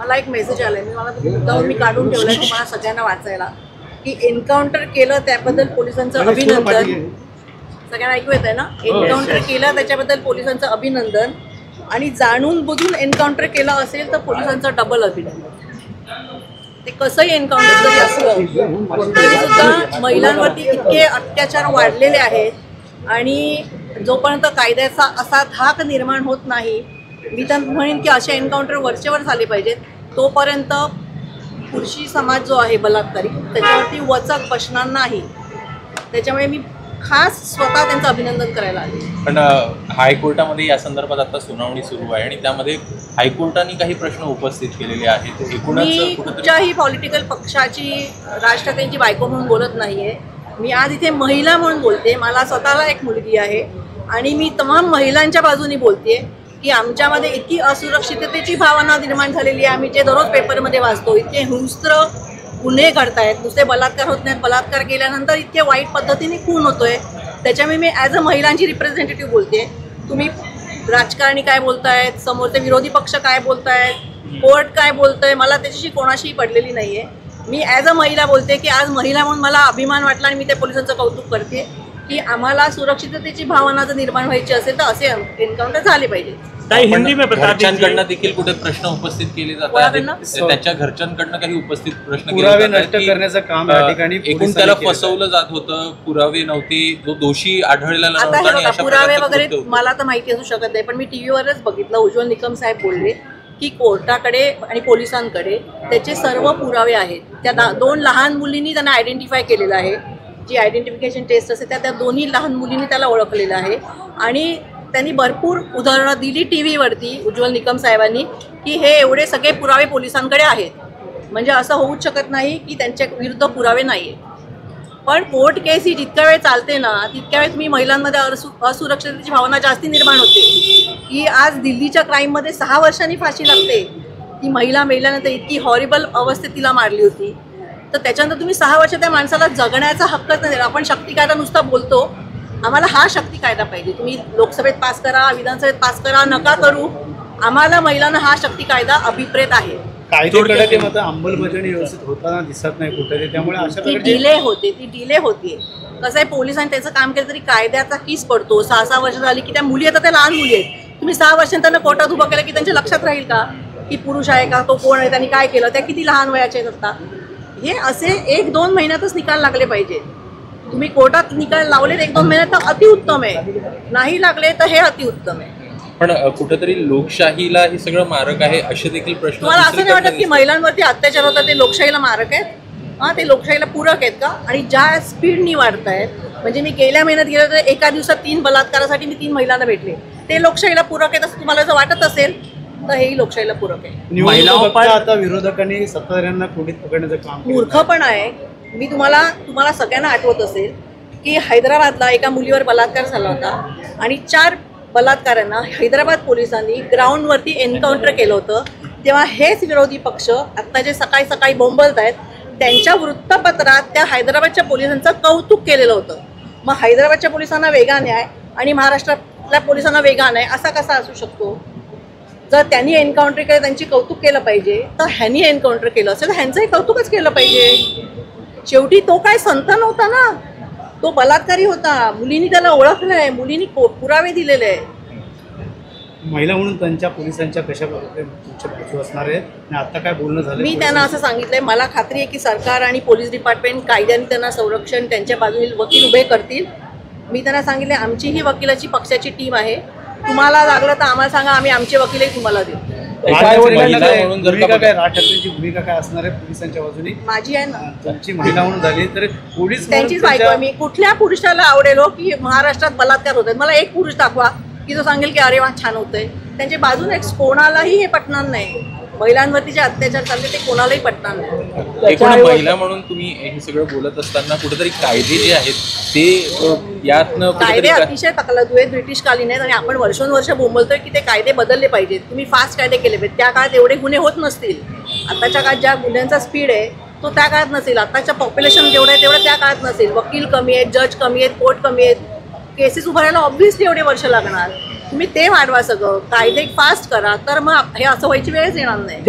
मला एक मेसेज आलाय, मी काढून ठेवलाय तुम्हाला सगळ्यांना वाचायला, की एन्काउंटर केलं त्याबद्दल पोलिसांचं अभिनंदन. सगळ्यांना ऐकू येत आहे ना? एन्काउंटर केलं त्याच्याबद्दल पोलिसांचं अभिनंदन, आणि जाणून बुजून एन्काउंटर केलं असेल तर पोलिसांचं डबल अभिनंदन. ते कसंही एन्काउंटर जरी असलं तरी सुद्धा महिलांवरती इतके अत्याचार वाढलेले आहेत, आणि जोपर्यंत कायद्याचा असा धाक निर्माण होत नाही, मी तर म्हणेन की असे एन्काउंटर वरचेवर झाले पाहिजेत, तोपर्यंत पुरुषी समाज जो आहे बलात्कारी त्याच्यावरती वचक बसणार नाही. त्याच्यामुळे मी खास स्वतः त्यांचं अभिनंदन करायला आले. पण हायकोर्टामध्ये या संदर्भात आता सुनावणी सुरू आहे आणि त्यामध्ये हायकोर्टाने काही प्रश्न उपस्थित केलेले आहेत. मी कुठच्याही पॉलिटिकल पक्षाची राज ठाकरेंची बायको म्हणून बोलत नाहीये. मी आज इथे महिला म्हणून बोलते. मला स्वतःला एक मुलगी आहे आणि मी तमाम महिलांच्या बाजूने बोलते की आमच्यामध्ये इतकी असुरक्षिततेची भावना निर्माण झालेली आहे. आम्ही जे दररोज पेपरमध्ये वाचतो, इतके हिंस्त्र गुन्हे घडतायत, नुसते बलात्कार होत नाहीत, बलात्कार केल्यानंतर इतके वाईट पद्धतीने खून होतोय. त्याच्यामुळे मी ॲज अ महिलांची रिप्रेझेंटेटिव्ह बोलते. तुम्ही राजकारणी काय बोलतायत, समोरचे विरोधी पक्ष काय बोलतायत, कोर्ट काय बोलतंय, मला त्याच्याशी कोणाशीही पडलेली नाही आहे. मी ॲज अ महिला बोलते की आज महिला म्हणून मला अभिमान वाटला आणि मी त्या पोलिसांचं कौतुक करते की आम्हाला सुरक्षिततेची भावना जर निर्माण व्हायची असेल तर असे एन्काउंटर झाले पाहिजे. घरच्यांकडनं देखील कुठे प्रश्न उपस्थित केले जातात, त्याच्या घरच्यांकडनं काही उपस्थित प्रश्न पुरावे नष्ट करण्याचं काम या ठिकाणी एकूण त्याला फसवलं जात होतं, पुरावे नव्हते, जो दोषी आढळलेला नव्हता. पुरावे वगैरे मला तर माहिती असू शकत नाही, पण मी टीव्हीवरच बघितलं, उज्ज्वल निकम साहेब बोलले की कोर्टाकडे आणि पोलिसांकडे त्याचे सर्व पुरावे आहेत. त्या दोन लहान मुलींनी त्यांना आयडेंटिफाय केलेलं आहे, जी आयडेंटिफिकेशन टेस्ट असते त्या दोन्ही लहान मुलींनी त्याला ओळखलेलं आहे. आणि त्यांनी भरपूर उदाहरणं दिली टी व्हीवरती उज्ज्वल निकम साहेबांनी की हे एवढे सगळे पुरावे पोलिसांकडे आहेत. म्हणजे असं होऊच शकत नाही की त्यांच्या विरुद्ध पुरावे नाही आहेत. पण कोर्ट केस ही जितक्या वेळ चालते ना तितक्या वेळ तुम्ही महिलांमध्ये असुरक्षिततेची भावना जास्ती निर्माण होते. की आज दिल्लीच्या क्राईममध्ये 6 वर्षांनी फाशी लागते. ती महिला मेल्यानंतर इतकी हॉरिबल अवस्थेत तिला मारली होती, तर त्याच्यानंतर तुम्ही 6 वर्ष त्या माणसाला जगण्याचा हक्कच नाही दिला. आपण शक्ती कायदा नुसता बोलतो, आम्हाला हा शक्ती कायदा पाहिजे. तुम्ही लोकसभेत पास करा, विधानसभेत पास करा, नका करू, आम्हाला महिलांना हा शक्ती कायदा अभिप्रेत आहे. कायद्याकडे मात्र अंमलबजावणी व्यवस्थित होताना दिसत नाही कुठे, त्यामुळे अशा ती डिले होते. कसं आहे, पोलिसांनी त्याचं काम केलं तरी कायद्याचा कीस पडतो. 6 वर्ष झाली की त्या मुली, आता त्या लहान मुली आहेत, तुम्ही 6 वर्षांनी त्यांना कोर्टात उभं केलं की त्यांच्या लक्षात राहील का की पुरुष आहे का, तो कोण आहे, त्यांनी काय केलं, त्या किती लहान वयाचे आहेत. आता हे असे 1-2 महिन्यातच निकाल लागले पाहिजे. तुम्ही कोर्टात निकाल लावले 1-2 महिन्यात तर अतिउत्तम आहे, नाही लागले तर हे अतिउत्तम आहे. पण कुठेतरी लोकशाहीला हे सगळं मारक आहे असे देखील प्रश्न. तुम्हाला असं नाही वाटत की महिलांवरती अत्याचार होतात ते लोकशाहीला मारक आहेत? हां, ते लोकशाहीला पूरक आहेत का? आणि ज्या स्पीडनी वाढत आहेत, म्हणजे मी गेल्या महिन्यात गेलो तर एका दिवसात 3 बलात्कारासाठी मी 3 महिलांना भेटले, ते लोकशाहीला पूरक आहेत असं तुम्हाला जर वाटत असेल तर हेही लोकशाहीला पूरक आहे. महिला आता विरोधकांनी सत्ताधाऱ्यांना कोणीत पकडण्याचं काम मूर्ख पण आहे. मी तुम्हाला सगळ्यांना आठवत असेल की हैदराबादला एका मुलीवर बलात्कार झाला होता आणि 4 बलात्कारांना हैदराबाद पोलिसांनी ग्राउंडवरती एन्काउंटर केलं होतं. तेव्हा हेच विरोधी पक्ष आत्ता जे सकाळी सकाळी बोंबलत आहेत त्यांच्या वृत्तपत्रात त्या हैदराबादच्या पोलिसांचं कौतुक केलेलं होतं. मग हैदराबादच्या पोलिसांना वेगळा न्याय आणि महाराष्ट्रातल्या पोलिसांना वेगळा न्याय असा कसा असू शकतो? जर त्यांनी एन्काउंटर केलं, त्यांची कौतुक केलं पाहिजे, तर ह्यांनी एन्काउंटर केलं असेल तर ह्यांचंही कौतुकच केलं पाहिजे. शेवटी तो काय संत नव्हता ना, तो बलात्कारी होता. मुलींनी त्याला ओळखलंय, मुलींनी पुरावे दिलेले आहे. महिला म्हणून त्यांच्या पोलिसांच्या कशा प्रकारे असणार आहे आणि आता काय बोलणं झालं? मी त्यांना असं सांगितलंय, मला खात्री आहे की सरकार आणि पोलीस डिपार्टमेंट कायद्याने त्यांना संरक्षण, त्यांच्या बाजूने वकील उभे करतील. मी त्यांना सांगितले आमची ही वकिलाची पक्षाची टीम आहे, तुम्हाला लागलं तर आम्हाला सांगा, आम्ही आमचे वकीलही तुम्हाला देऊ. भूमिका काय, राज ठाकरेंची भूमिका काय असणार आहे पोलिसांच्या बाजूने? माझी आहे ना. त्यांची महिला म्हणून झाली तर पोलीस त्यांचीच बायको. मी कुठल्या पुरुषाला आवडेल की महाराष्ट्रात बलात्कार होत आहेत? मला एक पुरुष दाखवा की जो सांगेल की अरे वा छान होतंय. त्यांच्या बाजूने कोणालाही हे पटणार नाही. महिलांवरती जे अत्याचार चालले ते कोणालाही पटणार नाही. एकूण महिला म्हणून तुम्ही हे सगळं बोलत असताना कुठेतरी कायदे जे आहेत ते यातनं कायदे अतिशय तकलादू आहेत, ब्रिटिशकालीन आहेत, आणि आपण वर्षोनवर्ष बोंबलतोय की ते कायदे बदलले पाहिजेत. तुम्ही फास्ट कायदे केले पाहिजेत. त्या काळात एवढे गुन्हे होत नसतील. आताच्या काळात ज्या गुन्ह्यांचा स्पीड आहे तो त्या काळात नसेल. आताच्या पॉप्युलेशन जेवढं आहे तेवढं त्या काळात नसेल. वकील कमी आहेत, जज कमी आहेत, कोर्ट कमी आहेत, केसेस उभारायला ऑब्व्हियसली एवढे वर्ष लागणार. तुम्ही ते वाढवा, सगळं कायदे फास्ट करा, तर मग हे असं व्हायची वेळच येणार नाही.